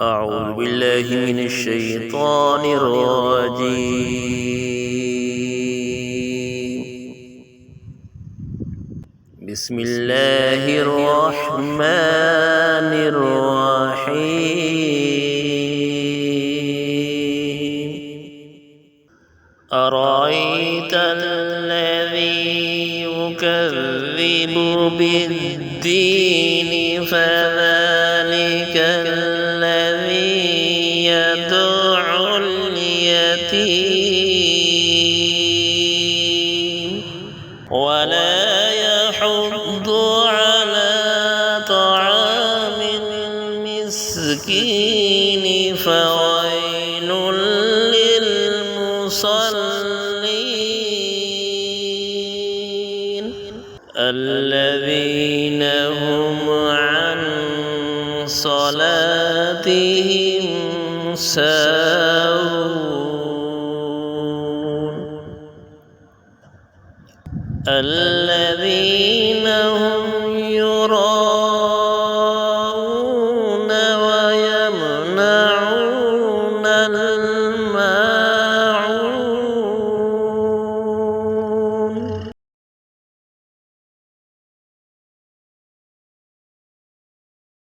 أعوذ بالله من الشيطان الرجيم. بسم الله الرحمن الرحيم. أرأيت الذي يكذب بالدين فذلك الذي يدعو اليتيم ولا يحض على طعام المسكين فويل للمصلين الذين هم عن صلاتهم ساهون الذين هم يراءون